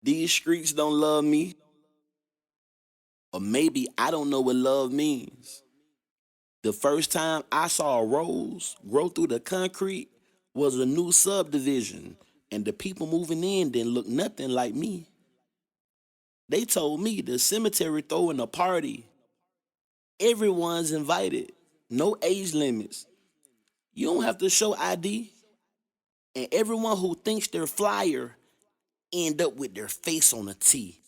These streets don't love me, or maybe I don't know what love means. The first time I saw a rose grow through the concrete was a new subdivision, and the people moving in didn't look nothing like me. They told me the cemetery throwing a party. Everyone's invited. No age limits. You don't have to show ID. And everyone who thinks they're flyer end up with their face on a T.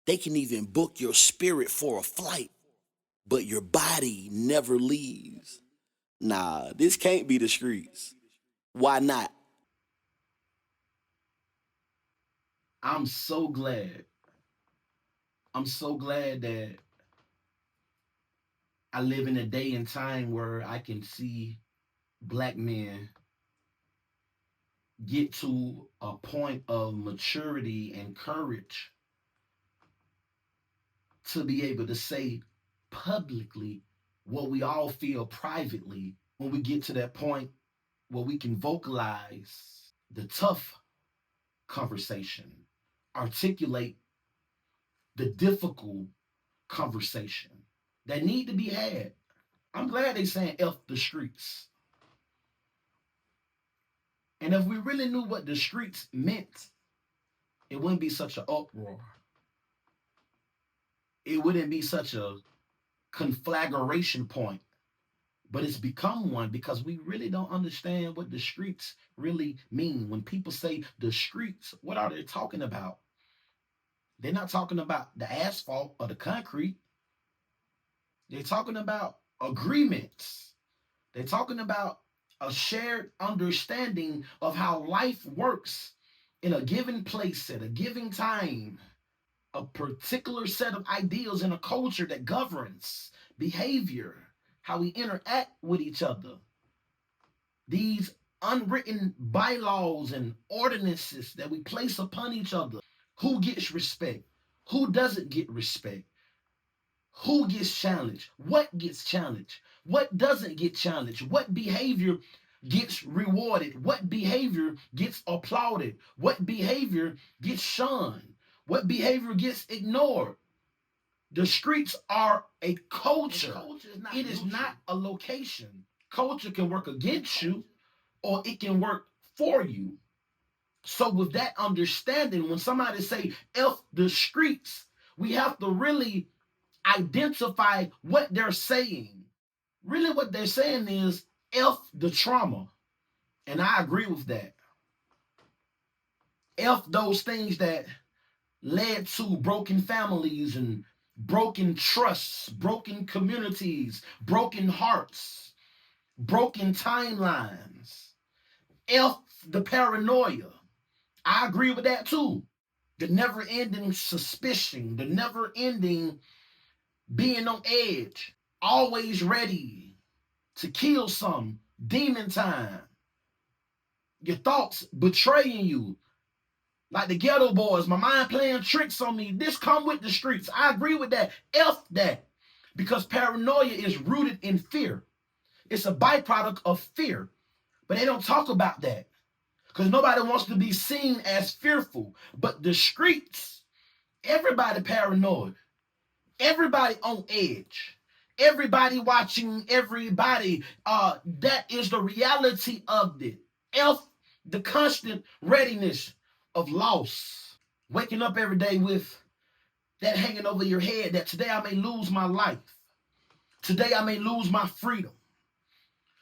They can even book your spirit for a flight, but your body never leaves. Nah, this can't be the streets. Why not? I'm so glad. I'm so glad that I live in a day and time where I can see black men get to a point of maturity and courage to be able to say publicly what we all feel privately when we get to that point where we can vocalize the tough conversation, articulate the difficult conversation that need to be had. I'm glad they saying F the streets. And if we really knew what the streets meant, it wouldn't be such an uproar. It wouldn't be such a conflagration point. But it's become one because we really don't understand what the streets really mean. When people say the streets, what are they talking about? They're not talking about the asphalt or the concrete. They're talking about agreements. They're talking about a shared understanding of how life works in a given place at a given time, a particular set of ideals in a culture that governs behavior, how we interact with each other. These unwritten bylaws and ordinances that we place upon each other. Who gets respect? Who doesn't get respect? Who gets challenged? What gets challenged? What doesn't get challenged? What behavior gets rewarded? What behavior gets applauded? What behavior gets shunned? What behavior gets ignored? The streets are a culture. It is not a location. Culture can work against you or it can work for you. So with that understanding, when somebody say F the streets, we have to really identify what they're saying. Really what they're saying is F the trauma. And I agree with that. F those things that led to broken families and broken trusts, broken communities, broken hearts, broken timelines. F the paranoia. I agree with that too. The never ending suspicion, the never ending being on edge, always ready to kill some, demon time. Your thoughts betraying you. Like the ghetto boys, my mind playing tricks on me. This come with the streets. I agree with that. F that. Because paranoia is rooted in fear. It's a byproduct of fear. But they don't talk about that. Because nobody wants to be seen as fearful. But the streets, everybody paranoid. Everybody on edge. Everybody watching everybody. That is the reality of it. F, the constant readiness of loss. Waking up every day with that hanging over your head that today I may lose my life. Today I may lose my freedom.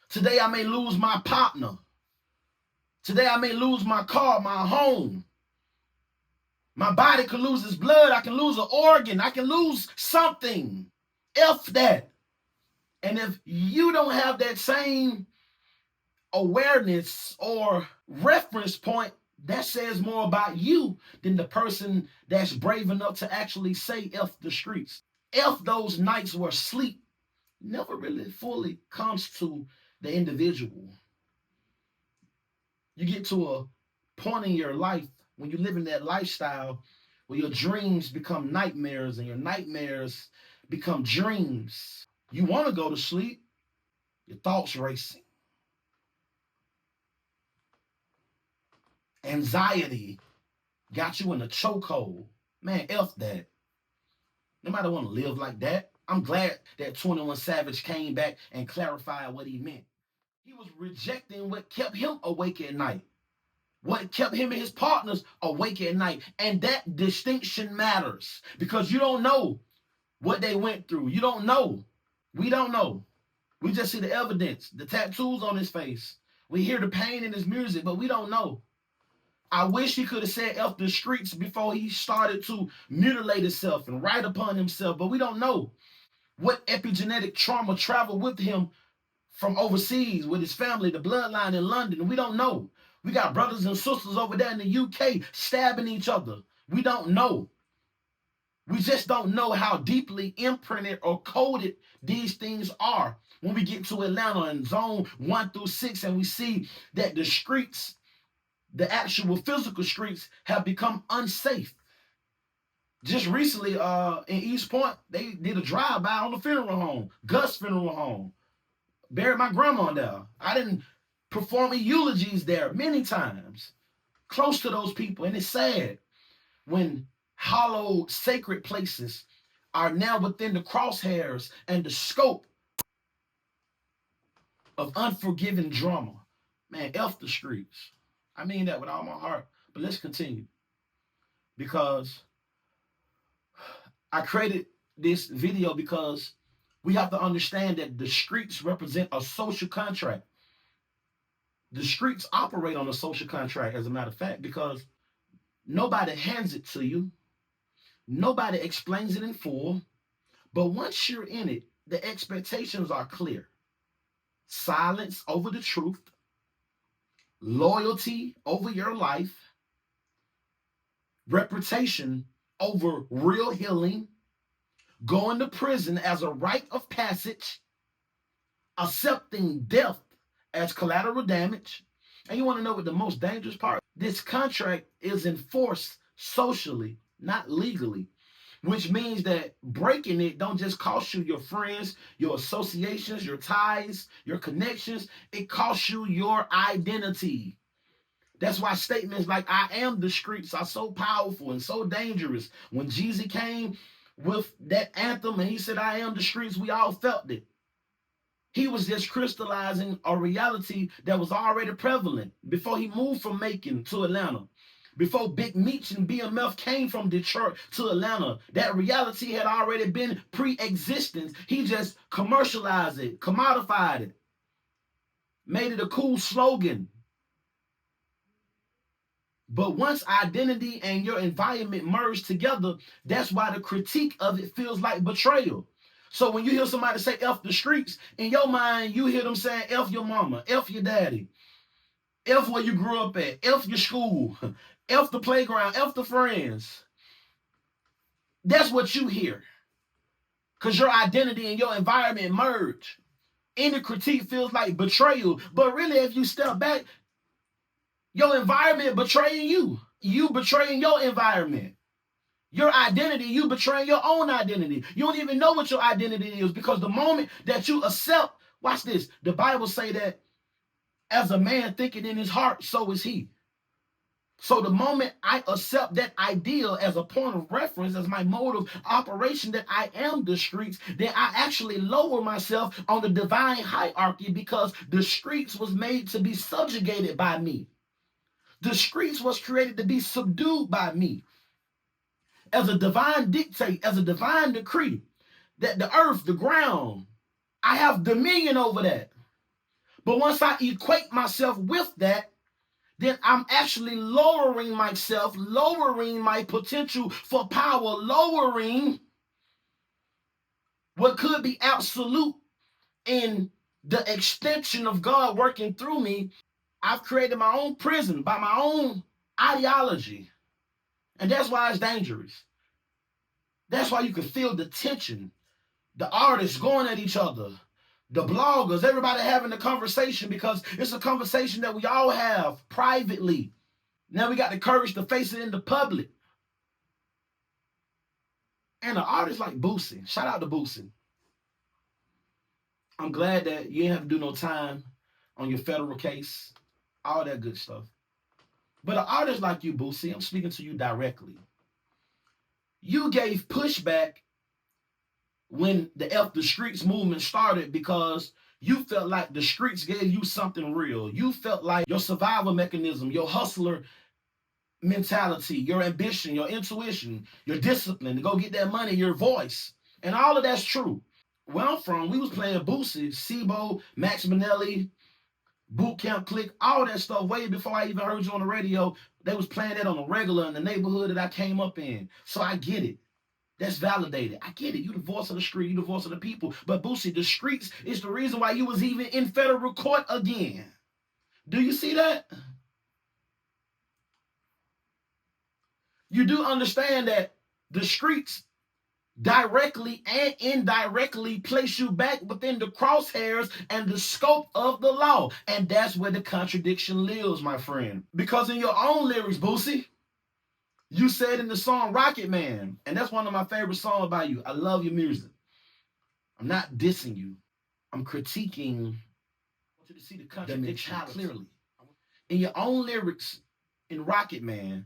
Today I may lose my partner. Today I may lose my car, my home. My body could lose its blood. I can lose an organ. I can lose something. F that. And if you don't have that same awareness or reference point, that says more about you than the person that's brave enough to actually say F the streets. F those nights where sleep never really fully comes to the individual. You get to a point in your life when you live in that lifestyle where your dreams become nightmares and your nightmares become dreams. You want to go to sleep, your thoughts racing. Anxiety got you in a chokehold. Man, F that. Nobody want to live like that. I'm glad that 21 Savage came back and clarified what he meant. He was rejecting what kept him awake at night, what kept him and his partners awake at night. And that distinction matters because you don't know what they went through. You don't know. We don't know. We just see the evidence, the tattoos on his face. We hear the pain in his music, but we don't know. I wish he could have said F the streets before he started to mutilate himself and write upon himself, but we don't know what epigenetic trauma traveled with him from overseas with his family, the bloodline in London. We don't know. We got brothers and sisters over there in the UK stabbing each other. We don't know. We just don't know how deeply imprinted or coded these things are. When we get to Atlanta in zone 1 through 6 and we see that the streets, the actual physical streets, have become unsafe. Just recently in East Point, they did a drive-by on the funeral home, Gus Funeral Home. Buried my grandma there. I didn't perform eulogies there many times, close to those people. And it's sad when hallowed sacred places are now within the crosshairs and the scope of unforgiving drama. Man, F the streets. I mean that with all my heart. But let's continue. Because I created this video because we have to understand that the streets represent a social contract. The streets operate on a social contract, as a matter of fact, because nobody hands it to you. Nobody explains it in full. But once you're in it, the expectations are clear. Silence over the truth, loyalty over your life, reputation over real healing, going to prison as a rite of passage, accepting death as collateral damage. And you want to know what the most dangerous part? This contract is enforced socially, not legally, which means that breaking it don't just cost you your friends, your associations, your ties, your connections. It costs you your identity. That's why statements like "I am the streets" are so powerful and so dangerous. When Jeezy came with that anthem and he said, "I am the streets," we all felt it. He was just crystallizing a reality that was already prevalent before he moved from Macon to Atlanta. Before Big Meech and BMF came from Detroit to Atlanta, that reality had already been pre-existent. He just commercialized it, commodified it, made it a cool slogan. But once identity and your environment merge together, that's why the critique of it feels like betrayal. So when you hear somebody say F the streets, in your mind, you hear them saying F your mama, F your daddy, F where you grew up at, F your school, F the playground, F the friends. That's what you hear. Because your identity and your environment merge. Any critique feels like betrayal. But really, if you step back, your environment betraying you. You betraying your environment. Your identity, you betraying your own identity. You don't even know what your identity is because the moment that you accept, watch this, the Bible say that as a man thinking in his heart, so is he. So the moment I accept that ideal as a point of reference, as my mode of operation, that I am the streets, then I actually lower myself on the divine hierarchy because the streets was made to be subjugated by me. The streets was created to be subdued by me. As a divine dictate, as a divine decree, that the earth, the ground, I have dominion over that. But once I equate myself with that, then I'm actually lowering myself, lowering my potential for power, lowering what could be absolute in the extension of God working through me. I've created my own prison by my own ideology. And that's why it's dangerous. That's why you can feel the tension. The artists going at each other. The bloggers, everybody having a conversation because it's a conversation that we all have privately. Now we got the courage to face it in the public. And an artist like Boosie, shout out to Boosie. I'm glad that you didn't have to do no time on your federal case, all that good stuff. But an artist like you, Boosie, I'm speaking to you directly. You gave pushback when the F the Streets movement started because you felt like the streets gave you something real. You felt like your survival mechanism, your hustler mentality, your ambition, your intuition, your discipline to go get that money, your voice. And all of that's true. Where I'm from, we was playing Boosie, Sibo, Max Minnelli, Boot Camp Click, all that stuff way before I even heard you on the radio. They was playing that on the regular in the neighborhood that I came up in. So I get it. That's validated. I get it. You the voice of the street. You the voice of the people. But Boosie, the streets is the reason why you was even in federal court again. Do you see that? You do understand that the streets directly and indirectly place you back within the crosshairs and the scope of the law. And that's where the contradiction lives, my friend. Because in your own lyrics, Boosie, you said in the song Rocket Man, and that's one of my favorite songs by you. I love your music. I'm not dissing you. I'm critiquing. I want you to see the contradiction clearly. In your own lyrics in Rocket Man,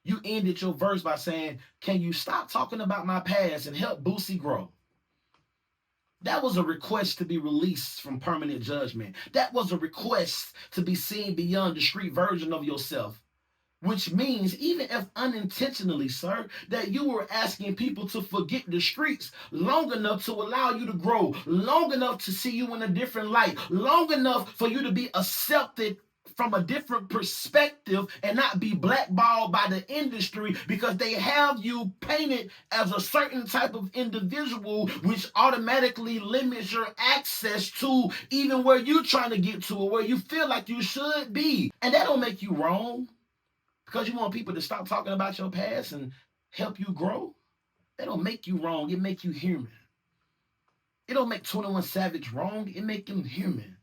you ended your verse by saying, "Can you stop talking about my past and help Boosie grow?" That was a request to be released from permanent judgment. That was a request to be seen beyond the street version of yourself. Which means, even if unintentionally, sir, that you were asking people to forget the streets long enough to allow you to grow, long enough to see you in a different light, long enough for you to be accepted from a different perspective and not be blackballed by the industry because they have you painted as a certain type of individual, which automatically limits your access to even where you're trying to get to or where you feel like you should be. And that don't make you wrong. Because you want people to stop talking about your past and help you grow. That don't make you wrong. It make you human. It don't make 21 Savage wrong. It make him human.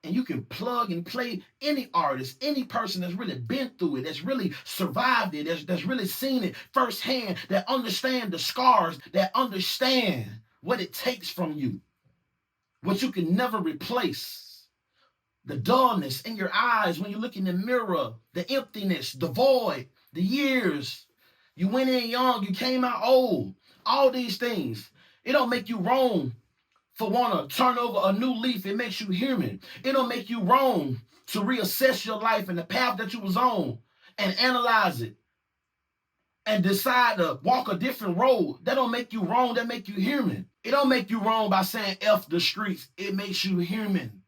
And you can plug and play any artist, any person that's really been through it, that's really survived it, that's really seen it firsthand, that understand the scars, that understand what it takes from you, what you can never replace. The dullness in your eyes when you look in the mirror, the emptiness, the void, the years. You went in young, you came out old. All these things. It don't make you wrong for want to turn over a new leaf. It makes you human. It don't make you wrong to reassess your life and the path that you was on and analyze it and decide to walk a different road. That don't make you wrong. That make you human. It don't make you wrong by saying F the streets. It makes you human.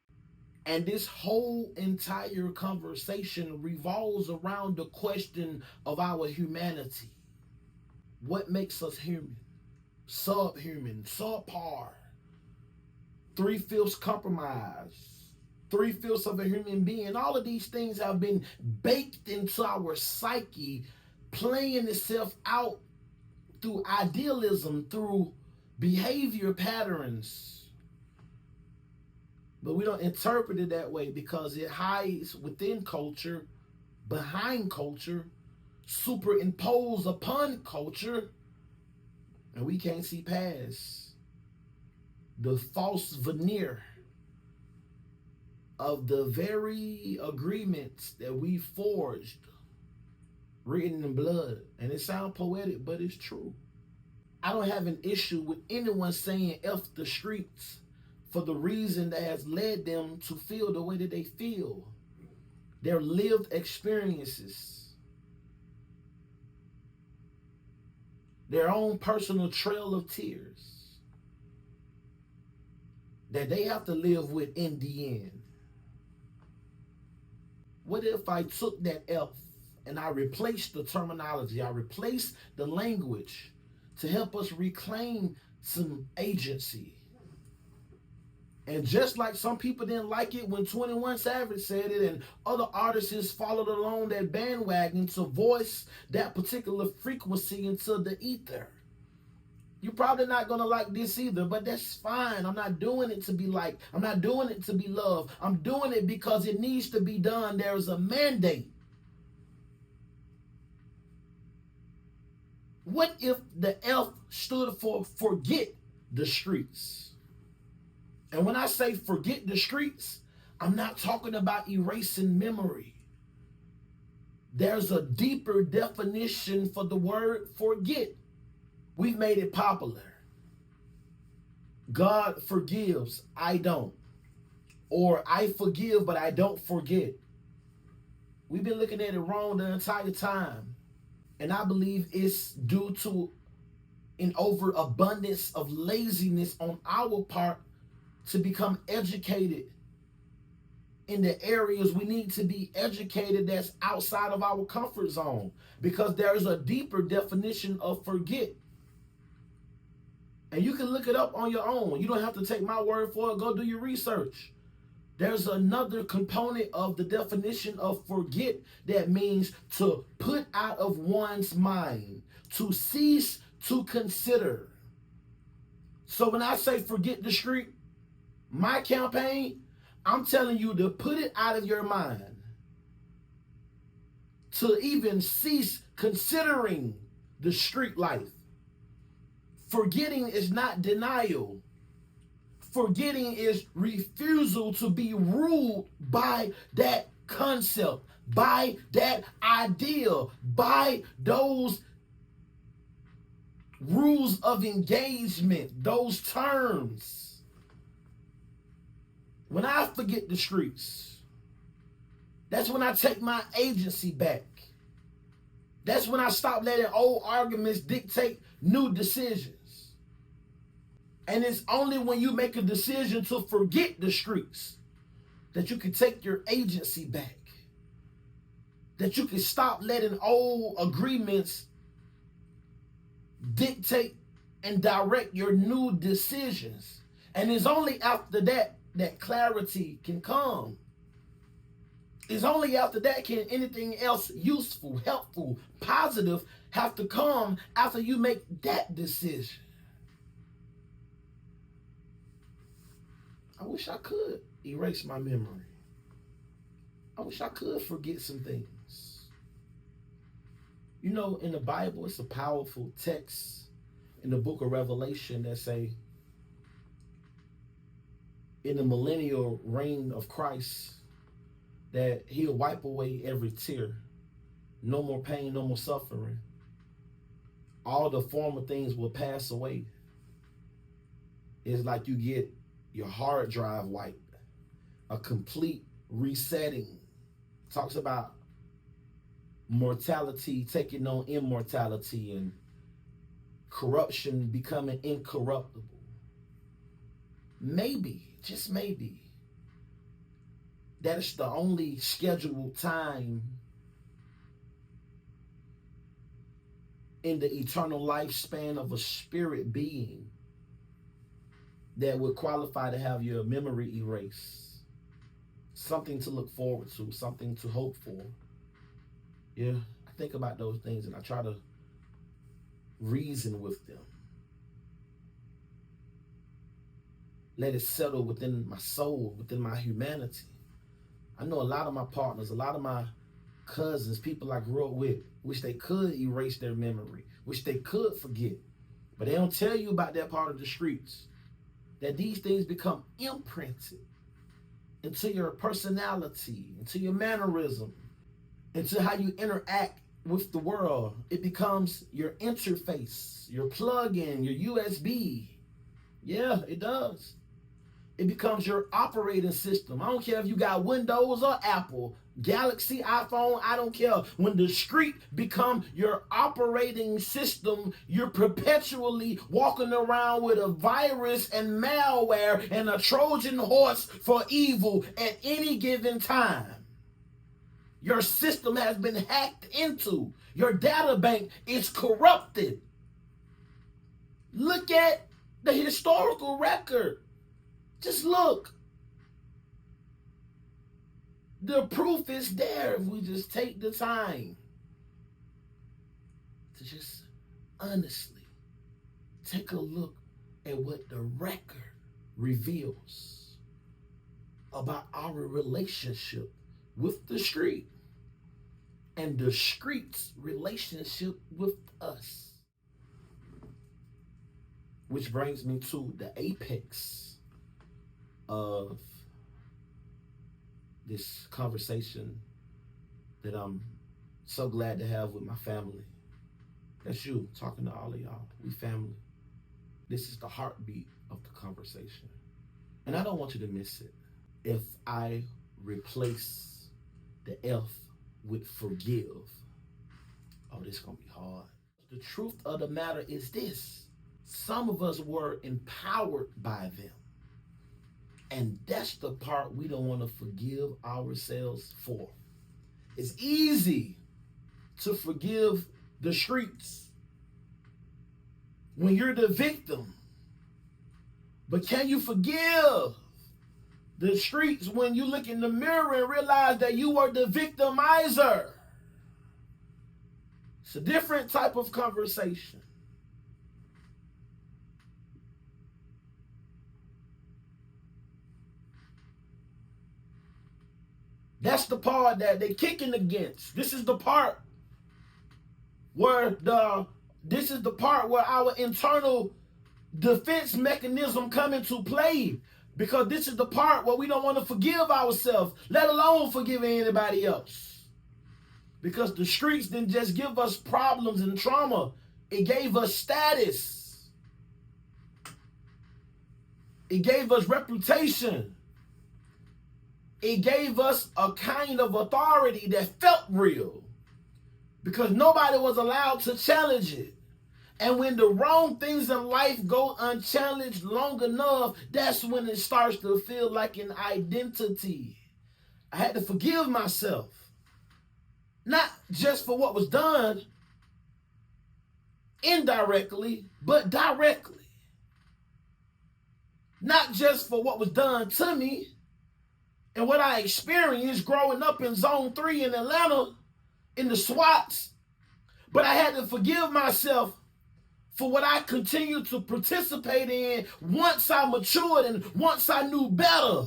And this whole entire conversation revolves around the question of our humanity. What makes us human? Subhuman, subpar, 3/5 compromise, 3/5 of a human being. All of these things have been baked into our psyche, playing itself out through idealism, through behavior patterns. But we don't interpret it that way because it hides within culture, behind culture, superimposed upon culture, and we can't see past the false veneer of the very agreements that we forged, written in blood. And it sounds poetic, but it's true. I don't have an issue with anyone saying F the streets for the reason that has led them to feel the way that they feel. Their lived experiences. Their own personal trail of tears that they have to live with in the end. What if I took that F and I replaced the terminology, I replaced the language to help us reclaim some agency? And just like some people didn't like it when 21 Savage said it and other artists followed along that bandwagon to voice that particular frequency into the ether. You're probably not going to like this either, but that's fine. I'm not doing it to be liked. I'm not doing it to be loved. I'm doing it because it needs to be done. There's a mandate. What if the F stood for forget the streets? And when I say forget the streets, I'm not talking about erasing memory. There's a deeper definition for the word forget. We've made it popular. God forgives, I don't. Or I forgive, but I don't forget. We've been looking at it wrong the entire time. And I believe it's due to an overabundance of laziness on our part to become educated in the areas we need to be educated that's outside of our comfort zone. Because there's a deeper definition of forget. And you can look it up on your own. You don't have to take my word for it. Go do your research. There's another component of the definition of forget that means to put out of one's mind, to cease to consider. So when I say forget the street, my campaign, I'm telling you to put it out of your mind, to even cease considering the street life. Forgetting is not denial. Forgetting is refusal to be ruled by that concept, by that idea, by those rules of engagement, those terms. When I forget the streets, that's when I take my agency back. That's when I stop letting old arguments dictate new decisions. And it's only when you make a decision to forget the streets that you can take your agency back. That you can stop letting old agreements dictate and direct your new decisions. And it's only after that that clarity can come. It's only after that can anything else useful, helpful, positive have to come after you make that decision. I wish I could erase my memory. I wish I could forget some things. You know, in the Bible, it's a powerful text in the book of Revelation that say, in the millennial reign of Christ, that he'll wipe away every tear. No more pain, no more suffering. All the former things will pass away. It's like you get your hard drive wiped, a complete resetting. Talks about mortality taking on immortality and corruption becoming incorruptible. Maybe, just maybe, that's the only scheduled time in the eternal lifespan of a spirit being that would qualify to have your memory erased. Something to look forward to, something to hope for. Yeah, I think about those things and I try to reason with them. Let it settle within my soul, within my humanity. I know a lot of my partners, a lot of my cousins, people I grew up with, wish they could erase their memory, wish they could forget. But they don't tell you about that part of the streets. That these things become imprinted into your personality, into your mannerism, into how you interact with the world. It becomes your interface, your plug-in, your USB. Yeah, it does. It becomes your operating system. I don't care if you got Windows or Apple, Galaxy, iPhone, I don't care. When the street become your operating system, you're perpetually walking around with a virus and malware and a Trojan horse for evil at any given time. Your system has been hacked into. Your data bank is corrupted. Look at the historical record. Just look. The proof is there if we just take the time to just honestly take a look at what the record reveals about our relationship with the street and the street's relationship with us. Which brings me to the apex of this conversation that I'm So glad to have with my family. That's you, talking to all of y'all. We family. This is the heartbeat of the conversation. And I don't want you to miss it. If I replace the F with forgive, oh, this is going to be hard. The truth of the matter is this. Some of us were empowered by them. And that's the part we don't want to forgive ourselves for. It's easy to forgive the streets when you're the victim. But can you forgive the streets when you look in the mirror and realize that you are the victimizer? It's a different type of conversation. That's the part that they're kicking against. This is the part where our internal defense mechanism come into play, because this is the part where we don't want to forgive ourselves, let alone forgiving anybody else. Because the streets didn't just give us problems and trauma, it gave us status. It gave us reputation. It gave us a kind of authority that felt real, because nobody was allowed to challenge it. And when the wrong things in life go unchallenged long enough, that's when it starts to feel like an identity. I had to forgive myself, not just for what was done indirectly, but directly. Not just for what was done to me and what I experienced growing up in Zone 3 in Atlanta in the SWATs, but I had to forgive myself for what I continued to participate in once I matured and once I knew better.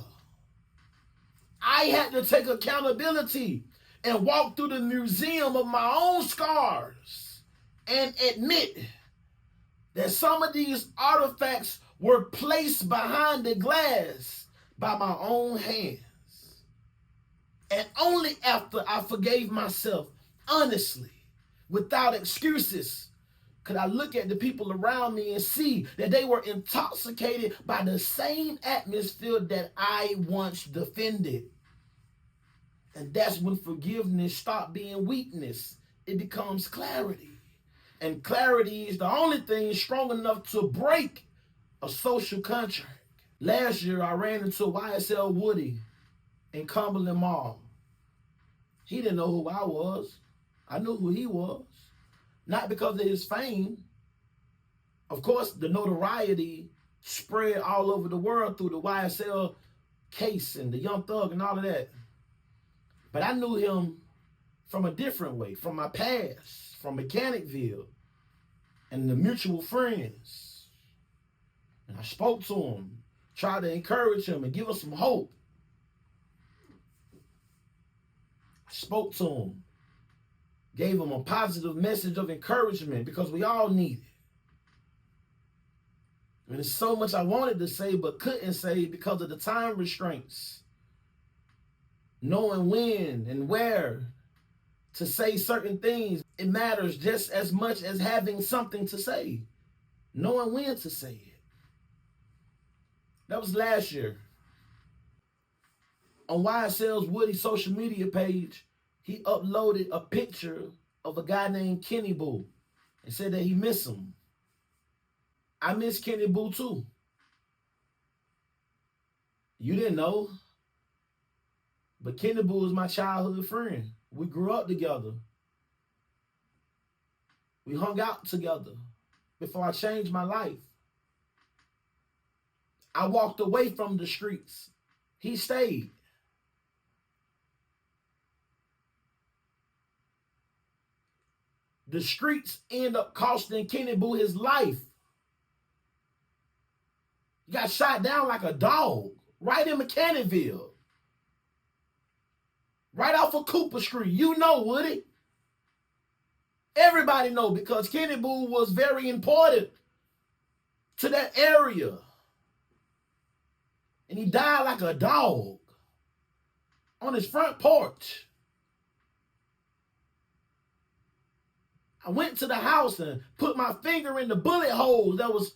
I had to take accountability and walk through the museum of my own scars and admit that some of these artifacts were placed behind the glass by my own hands. And only after I forgave myself honestly, without excuses, could I look at the people around me and see that they were intoxicated by the same atmosphere that I once defended. And that's when forgiveness stopped being weakness. It becomes clarity. And clarity is the only thing strong enough to break a social contract. Last year, I ran into YSL Woody in Cumberland Mall. He didn't know who I was. I knew who he was. Not because of his fame. Of course, the notoriety spread all over the world through the YSL case and the Young Thug and all of that. But I knew him from a different way, from my past, from Mechanicville and the mutual friends. And I spoke to him, tried to encourage him and give him some hope. I spoke to him, gave him a positive message of encouragement, because we all need it. And there's so much I wanted to say but couldn't say because of the time restraints. Knowing when and where to say certain things, it matters just as much as having something to say. Knowing when to say it. That was last year. On YSL's Woody social media page, he uploaded a picture of a guy named Kenny Boo and said that he missed him. I miss Kenny Boo too. You didn't know, but Kenny Boo is my childhood friend. We grew up together. We hung out together before I changed my life. I walked away from the streets. He stayed. The streets end up costing Kenny Boo his life. He got shot down like a dog right in Mechanicville. Right off of Cooper Street. You know, Woody. Everybody know, because Kenny Boo was very important to that area. And he died like a dog on his front porch. I went to the house and put my finger in the bullet hole that was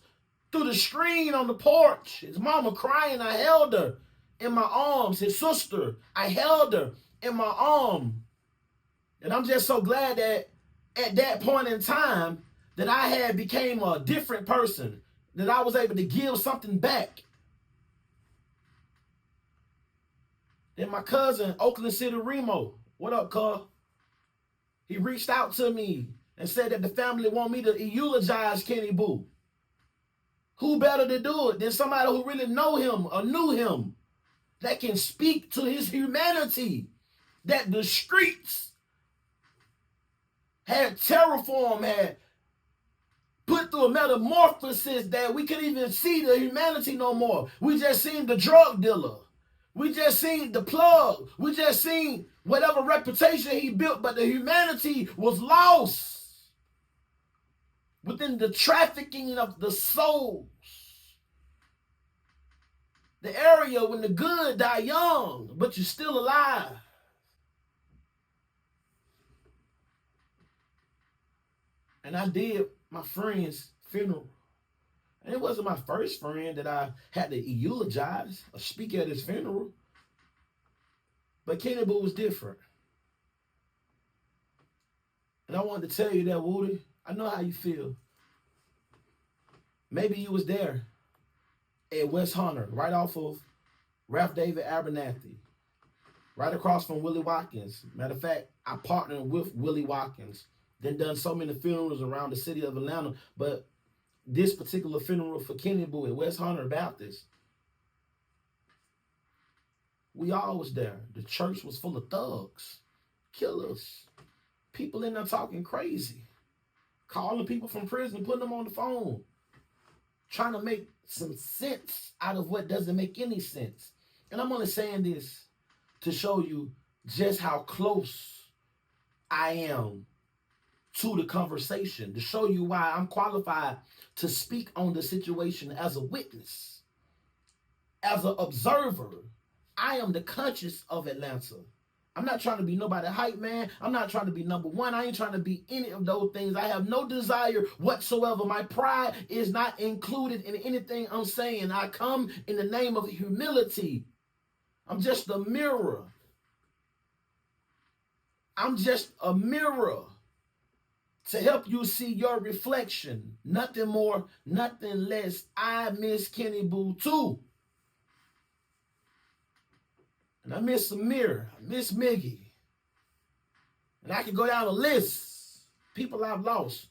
through the screen on the porch. His mama crying, I held her in my arms. His sister, I held her in my arm. And I'm just so glad that at that point in time that I had became a different person, that I was able to give something back. Then my cousin, Oakland City Remo, what up, cuz? He reached out to me and said that the family want me to eulogize Kenny Boo. Who better to do it than somebody who really know him or knew him, that can speak to his humanity, that the streets had terraformed, had put through a metamorphosis that we couldn't even see the humanity no more. We just seen the drug dealer. We just seen the plug. We just seen whatever reputation he built, but the humanity was lost within the trafficking of the souls. The area when the good die young, but you're still alive. And I did my friend's funeral. And it wasn't my first friend that I had to eulogize or speak at his funeral. But Kenny Boo was different. And I wanted to tell you that, Woody, I know how you feel. Maybe you was there at West Hunter, right off of Ralph David Abernathy, right across from Willie Watkins. Matter of fact, I partnered with Willie Watkins. Then done so many funerals around the city of Atlanta, but this particular funeral for Kenny Boo at West Hunter Baptist, we all was there. The church was full of thugs, killers, people in there talking crazy, calling people from prison, putting them on the phone, trying to make some sense out of what doesn't make any sense. And I'm only saying this to show you just how close I am to the conversation, to show you why I'm qualified to speak on the situation as a witness, as an observer. I am the conscience of Atlanta. I'm not trying to be nobody hype man. I'm not trying to be number one. I ain't trying to be any of those things. I have no desire whatsoever. My pride is not included in anything I'm saying. I come in the name of humility. I'm just a mirror. I'm just a mirror to help you see your reflection. Nothing more, nothing less. I miss Kenny Boo too. And I miss Samir. I miss Miggy. And I can go down a list. People I've lost.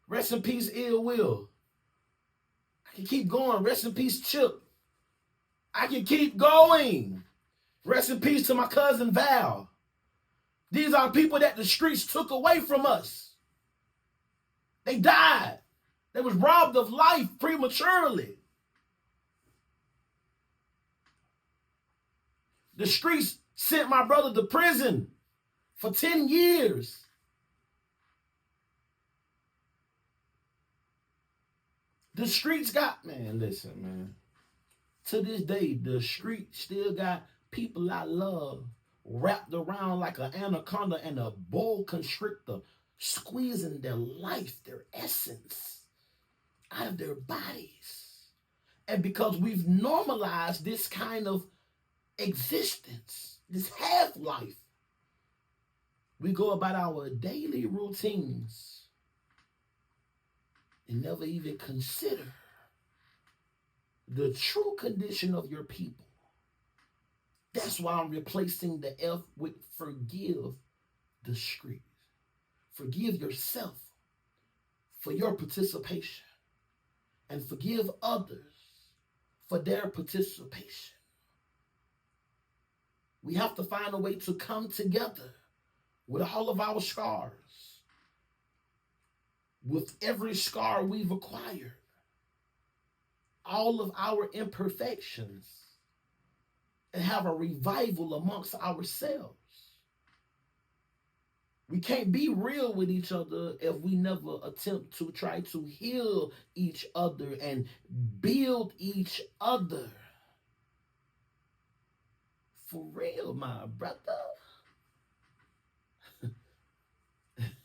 Rest in peace, Ill Will. I can keep going. Rest in peace, Chip. I can keep going. Rest in peace to my cousin Val. These are people that the streets took away from us. They died. They was robbed of life prematurely. The streets sent my brother to prison for 10 years. The streets got, man, listen, man. To this day, the street still got people I love wrapped around like an anaconda and a boa constrictor, squeezing their life, their essence out of their bodies. And because we've normalized this kind of existence, this half-life, we go about our daily routines and never even consider the true condition of your people. That's why I'm replacing the F with forgive the street. Forgive yourself for your participation and forgive others for their participation. We have to find a way to come together with all of our scars, with every scar we've acquired, all of our imperfections, and have a revival amongst ourselves. We can't be real with each other if we never attempt to try to heal each other and build each other. For real, my brother.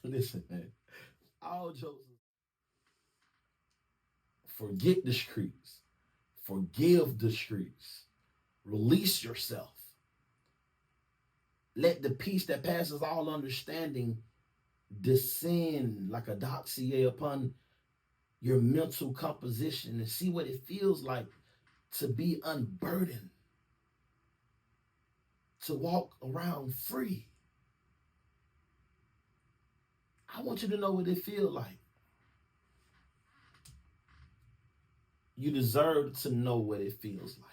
Listen, man. All jokes. Forget the streets. Forgive the streets. Release yourself. Let the peace that passes all understanding descend like a dossier upon your mental composition and see what it feels like to be unburdened, to walk around free. I want you to know what it feels like. You deserve to know what it feels like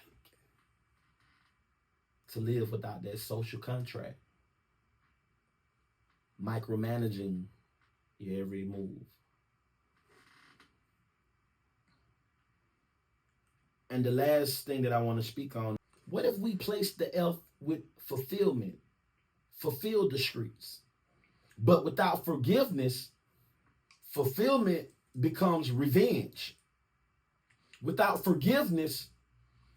to live without that social contract, micromanaging your every move. And the last thing that I want to speak on, what if we place the F with fulfillment? Fulfill the streets. But without forgiveness, fulfillment becomes revenge. Without forgiveness,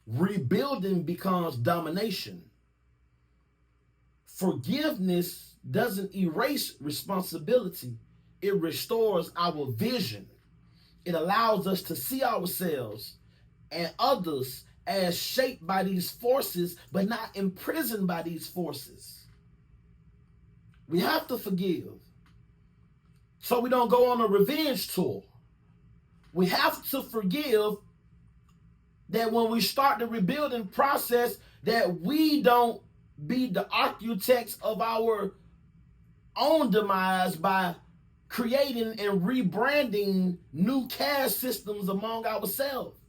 rebuilding becomes domination. Forgiveness doesn't erase responsibility. It restores our vision. It allows us to see ourselves and others as shaped by these forces, but not imprisoned by these forces. We have to forgive so we don't go on a revenge tour. We have to forgive that when we start the rebuilding process, that we don't be the architects of our own demise by creating and rebranding new caste systems among ourselves.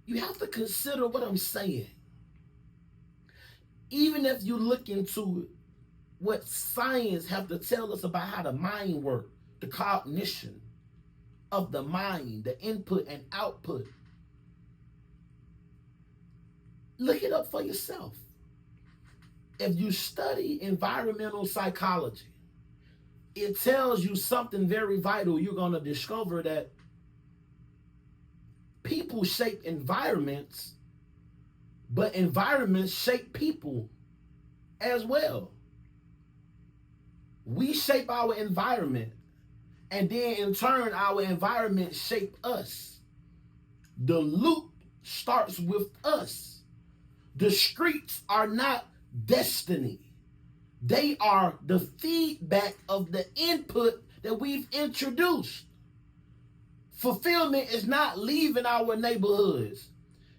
You have to consider what I'm saying. Even if you look into what science have to tell us about how the mind works, the cognition of the mind, the input and output, look it up for yourself. If you study environmental psychology, it tells you something very vital. You're going to discover that people shape environments, but environments shape people as well. We shape our environment, and then in turn, our environment shape us. The loop starts with us. The streets are not destiny. They are the feedback of the input that we've introduced. Fulfillment is not leaving our neighborhoods.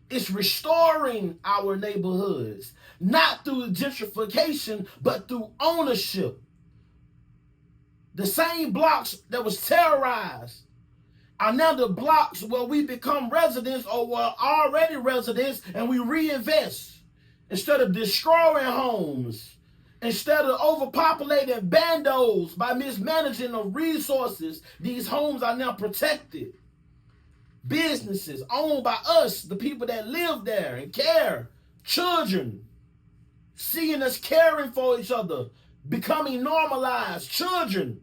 It's restoring our neighborhoods, not through gentrification, but through ownership. The same blocks that was terrorized are now the blocks where we become residents or were already residents, and we reinvest. Instead of destroying homes, instead of overpopulating bandos by mismanaging of resources, these homes are now protected. Businesses owned by us, the people that live there and care. Children, seeing us caring for each other, becoming normalized. Children,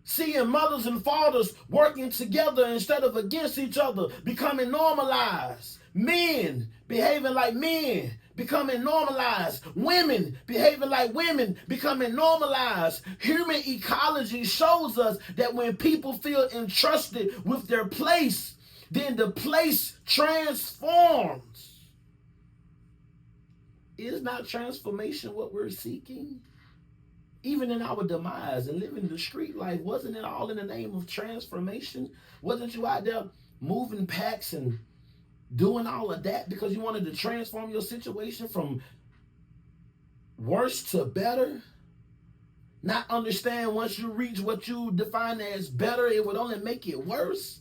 seeing mothers and fathers working together instead of against each other, becoming normalized. Men behaving like men, becoming normalized. Women behaving like women, becoming normalized. Human ecology shows us that when people feel entrusted with their place, then the place transforms. Is not transformation what we're seeking? Even in our demise and living the street life, wasn't it all in the name of transformation? Wasn't you out there moving packs and doing all of that because you wanted to transform your situation from worse to better? Not understand once you reach what you define as better, it would only make it worse.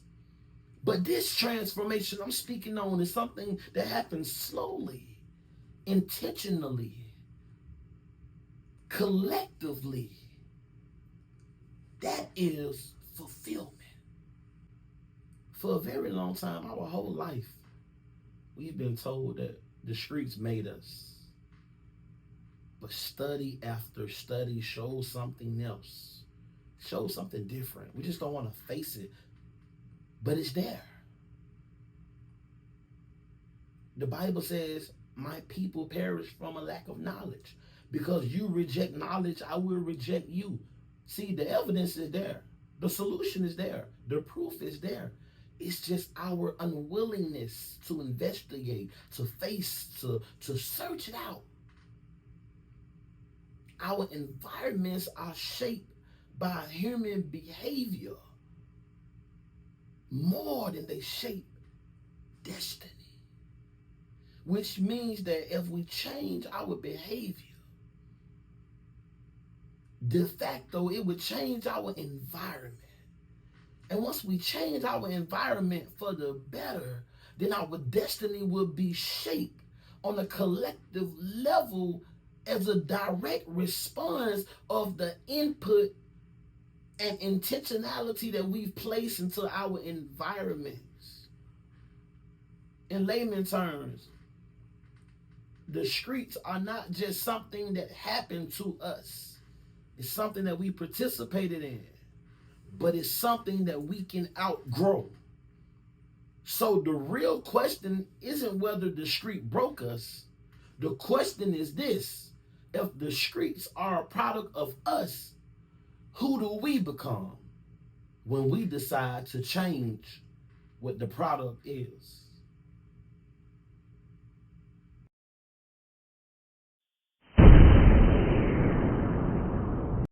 But this transformation I'm speaking on is something that happens slowly, intentionally, collectively. That is fulfillment. For a very long time, our whole life, we've been told that the streets made us. But study after study shows something else, shows something different. We just don't want to face it, but it's there. The Bible says, my people perish from a lack of knowledge. Because you reject knowledge, I will reject you. See, the evidence is there. The solution is there. The proof is there. It's just our unwillingness to investigate, to face, to search it out. Our environments are shaped by human behavior more than they shape destiny. Which means that if we change our behavior, de facto, it would change our environment. And once we change our environment for the better, then our destiny will be shaped on a collective level as a direct response of the input and intentionality that we've placed into our environments. In layman terms, the streets are not just something that happened to us. It's something that we participated in, but it's something that we can outgrow. So the real question isn't whether the street broke us. The question is this: if the streets are a product of us, who do we become when we decide to change what the product is?